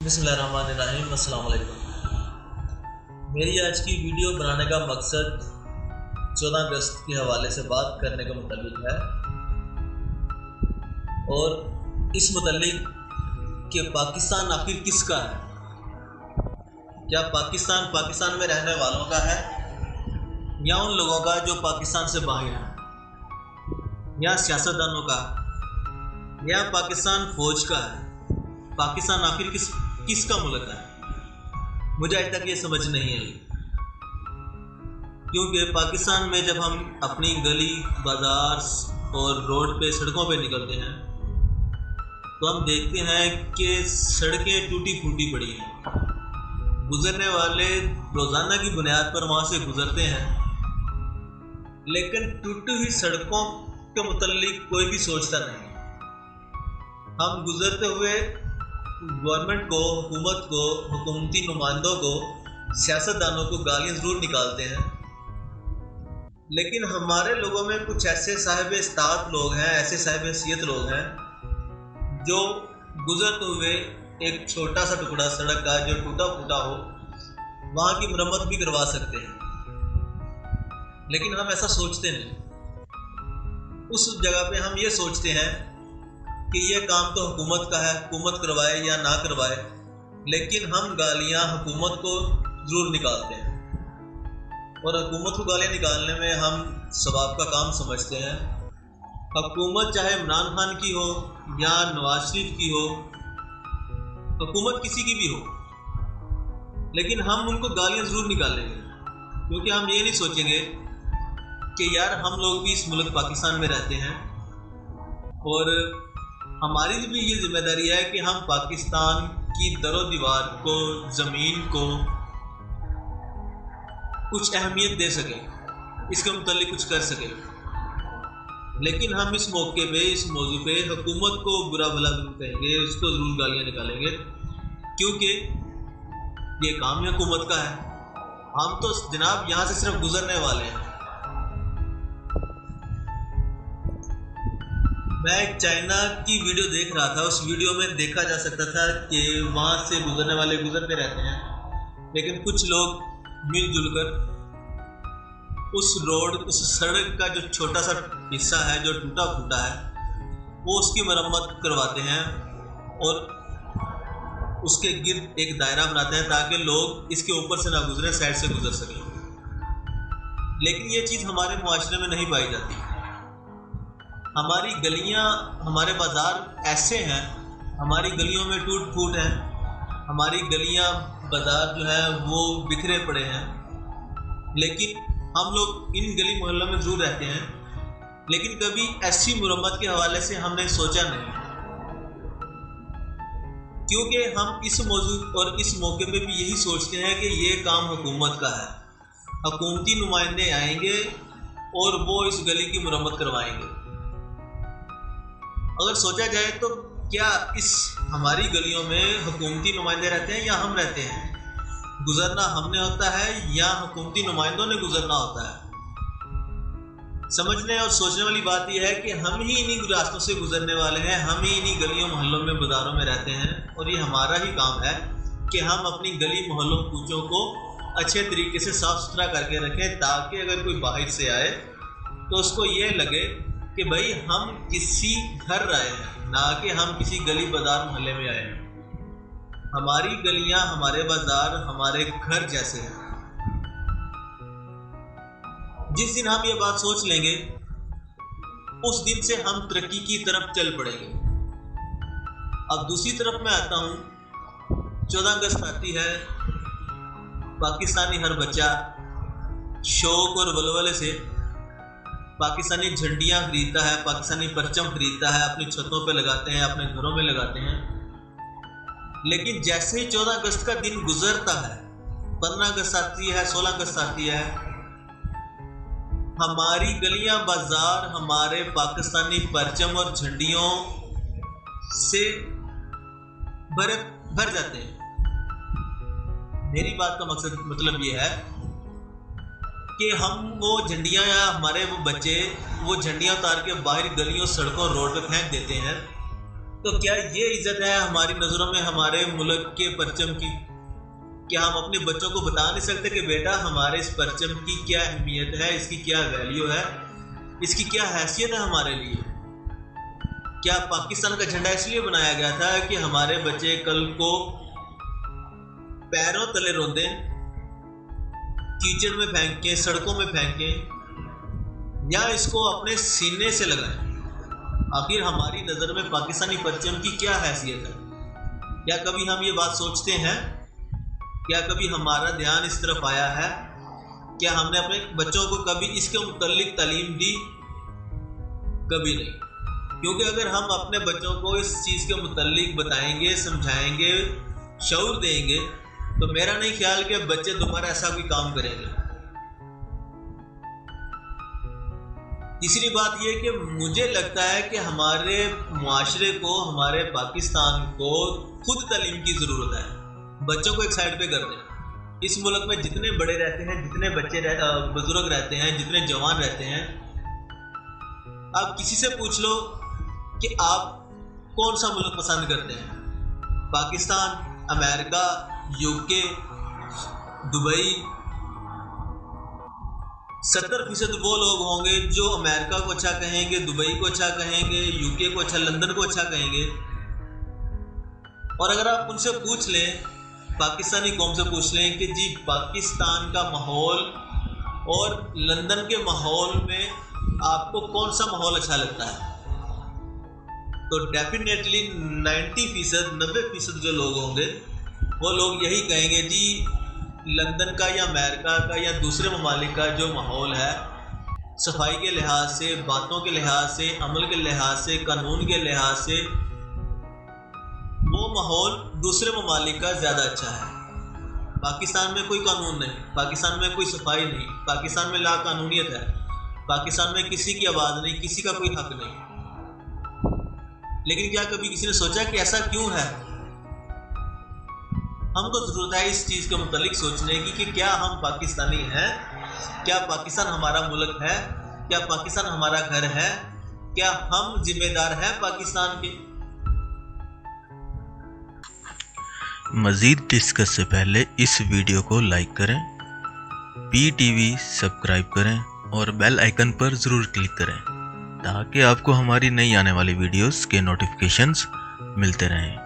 बिस्मिल्लाहिर्रहमानिर्रहीम। अस्सलाम वालेकुम। मेरी आज की वीडियो बनाने का मकसद 14 अगस्त के हवाले से बात करने के मुतालिक है और इस मुतालिक कि पाकिस्तान आखिर किसका है। क्या पाकिस्तान में रहने वालों का है या उन लोगों का जो पाकिस्तान से बाहर हैं, या सियासतदानों का, या पाकिस्तान फौज का है। पाकिस्तान आखिर किसका मुल्क है, मुझे आज तक ये समझ नहीं आई। क्योंकि पाकिस्तान में जब हम अपनी गली बाजार और रोड पे सड़कों पे निकलते हैं तो हम देखते हैं कि सड़कें टूटी फूटी पड़ी हैं। गुजरने वाले रोज़ाना की बुनियाद पर वहाँ से गुजरते हैं, लेकिन टूटी हुई सड़कों के मुताल्लिक कोई भी सोचता नहीं। हम गुजरते हुए गवर्नमेंट को, हुकूमत को, हुकूमती नुमाइंदों को, सियासतदानों को गालियाँ ज़रूर निकालते हैं, लेकिन हमारे लोगों में कुछ ऐसे साहिब इस्तात लोग हैं, ऐसे साहिब हैसियत लोग हैं जो गुजरते हुए एक छोटा सा टुकड़ा सड़क का जो टूटा फूटा हो वहाँ की मरम्मत भी करवा सकते हैं, लेकिन हम ऐसा सोचते नहीं। उस जगह पे हम ये सोचते हैं कि ये काम तो हुकूमत का है, हुकूमत करवाए या ना करवाए, लेकिन हम गालियाँ हुकूमत को ज़रूर निकालते हैं और हुकूमत को गालियाँ निकालने में हम सवाब का काम समझते हैं। हुकूमत चाहे इमरान खान की हो या नवाज शरीफ की हो, हुकूमत किसी की भी हो, लेकिन हम उनको गालियाँ ज़रूर निकालेंगे, क्योंकि हम ये नहीं सोचेंगे कि यार हम लोग भी इस मुल्क पाकिस्तान में रहते हैं और हमारी भी ये जिम्मेदारी है कि हम पाकिस्तान की दरो दीवार को, ज़मीन को कुछ अहमियत दे सकें, इसके मुतालिक कुछ कर सकें। लेकिन हम इस मौके पे, इस मौजू पे हुकूमत को बुरा भला ज़रूर कहेंगे, उसको ज़रूर गालियाँ निकालेंगे, क्योंकि ये काम ही हुकूमत का है। हम तो जनाब यहाँ से सिर्फ गुजरने वाले हैं। मैं एक चाइना की वीडियो देख रहा था, उस वीडियो में देखा जा सकता था कि वहाँ से गुजरने वाले गुजरते रहते हैं, लेकिन कुछ लोग मिलजुल कर उस रोड, उस सड़क का जो छोटा सा हिस्सा है जो टूटा फूटा है, वो उसकी मरम्मत करवाते हैं और उसके गिर्द एक दायरा बनाते हैं ताकि लोग इसके ऊपर से ना गुजरे, साइड से गुजर सकें। लेकिन ये चीज़ हमारे मुआशरे में नहीं पाई जाती। हमारी गलियां, हमारे बाज़ार ऐसे हैं, हमारी गलियों में टूट फूट है, हमारी गलियां बाज़ार जो है वो बिखरे पड़े हैं, लेकिन हम लोग इन गली मोहल्लों में ज़रूर रहते हैं, लेकिन कभी ऐसी मुरम्मत के हवाले से हमने सोचा नहीं, क्योंकि हम इस मौजू और इस मौके पे भी यही सोचते हैं कि ये काम हुकूमत का है, हुकूमती नुमाइंदे आएंगे और वो इस गली की मुरम्मत करवाएंगे। अगर सोचा जाए तो क्या इस हमारी गलियों में हुकूमती नुमाइंदे रहते हैं या हम रहते हैं? गुजरना हमने होता है या हुकूमती नुमाइंदों ने गुजरना होता है? समझने और सोचने वाली बात यह है कि हम ही इन्हीं रास्तों से गुजरने वाले हैं, हम ही इन्हीं गलियों मोहल्लों में, बाज़ारों में रहते हैं, और ये हमारा ही काम है कि हम अपनी गली मोहल्लों कूचों को अच्छे तरीके से साफ़ सुथरा करके रखें, ताकि अगर कोई बाहर से आए तो उसको ये लगे कि भाई हम किसी घर आए हैं, ना कि हम किसी गली बाजार मोहल्ले में आए हैं। हमारी गलियां, हमारे बाजार, हमारे घर जैसे हैं। जिस दिन हम ये बात सोच लेंगे उस दिन से हम तरक्की की तरफ चल पड़ेंगे। अब दूसरी तरफ मैं आता हूँ, 14 अगस्त आती है, पाकिस्तानी हर बच्चा शौक और वलवले से पाकिस्तानी झंडियाँ खरीदता है, पाकिस्तानी परचम खरीदता है, अपनी छतों पे लगाते हैं, अपने घरों में लगाते हैं। लेकिन जैसे ही 14 अगस्त का दिन गुजरता है, 15 अगस्त आती है, 16 अगस्त आती है, हमारी गलियां बाजार हमारे पाकिस्तानी परचम और झंडियों से भर जाते हैं। मेरी बात का मतलब ये है कि हम वो झंडियाँ, या हमारे वो बच्चे वो झंडियाँ उतार के बाहर गलियों, सड़कों, रोड पे फेंक देते हैं, تو کیا یہ عزت ہے ہماری نظروں میں ہمارے ملک کے پرچم کی؟ کیا ہم اپنے بچوں کو بتا نہیں سکتے کہ بیٹا ہمارے اس پرچم کی کیا اہمیت ہے، اس کی کیا ویلیو ہے، اس کی کیا حیثیت ہے ہمارے لیے؟ کیا پاکستان کا جھنڈا اس لیے بنایا گیا تھا کہ ہمارے بچے کل کو پیروں تلے روندیں، کیچڑ میں پھینکیں، سڑکوں میں پھینکیں، یا اس کو اپنے سینے سے لگائیں؟ آخر ہماری نظر میں پاکستانی پرچم کی کیا حیثیت ہے؟ کیا کبھی ہم یہ بات سوچتے ہیں؟ کیا کبھی ہمارا دھیان اس طرف آیا ہے؟ کیا ہم نے اپنے بچوں کو کبھی اس کے متعلق تعلیم دی؟ کبھی نہیں، کیونکہ اگر ہم اپنے بچوں کو اس چیز کے متعلق بتائیں گے، سمجھائیں گے، شعور دیں گے، تو میرا نہیں خیال کہ بچے دوبارہ ایسا کوئی کام کریں گے۔ تیسری بات یہ کہ مجھے لگتا ہے کہ ہمارے معاشرے کو، ہمارے پاکستان کو خود تعلیم کی ضرورت ہے۔ بچوں کو ایک سائڈ پہ کر دیں۔ اس ملک میں جتنے بڑے رہتے ہیں، جتنے بچے بزرگ رہتے ہیں، جتنے جوان رہتے ہیں، آپ کسی سے پوچھ لو کہ آپ کون سا ملک پسند کرتے ہیں؟ پاکستان، امریکہ، UK، دبئی؟ 70% وہ لوگ ہوں گے جو امریکہ کو اچھا کہیں گے، دبئی کو اچھا کہیں گے، UK کو اچھا، لندن کو اچھا کہیں گے۔ اور اگر آپ ان سے پوچھ لیں، پاکستانی قوم سے پوچھ لیں کہ جی پاکستان کا ماحول اور لندن کے ماحول میں آپ کو کون سا ماحول اچھا لگتا ہے، تو ڈیفینیٹلی 90% جو لوگ ہوں گے وہ لوگ یہی کہیں گے جی لندن کا یا امریکہ کا یا دوسرے ممالک کا جو ماحول ہے، صفائی کے لحاظ سے، باتوں کے لحاظ سے، عمل کے لحاظ سے، قانون کے لحاظ سے، وہ ماحول دوسرے ممالک کا زیادہ اچھا ہے۔ پاکستان میں کوئی قانون نہیں، پاکستان میں کوئی صفائی نہیں، پاکستان میں لا قانونیت ہے، پاکستان میں کسی کی آواز نہیں، کسی کا کوئی حق نہیں۔ لیکن کیا کبھی کسی نے سوچا کہ ایسا کیوں ہے؟ ہم کو ضرورت ہے اس چیز کے متعلق سوچنے کی کہ کیا ہم پاکستانی ہیں؟ کیا پاکستان ہمارا ملک ہے؟ کیا پاکستان ہمارا گھر ہے؟ کیا ہم ذمہ دار ہیں پاکستان کے؟ مزید ڈسکس سے پہلے اس ویڈیو کو لائک کریں، PTV سبسکرائب کریں اور بیل آئیکن پر ضرور کلک کریں تاکہ آپ کو ہماری نئی آنے والی ویڈیوز کے نوٹیفیکیشنز ملتے رہیں۔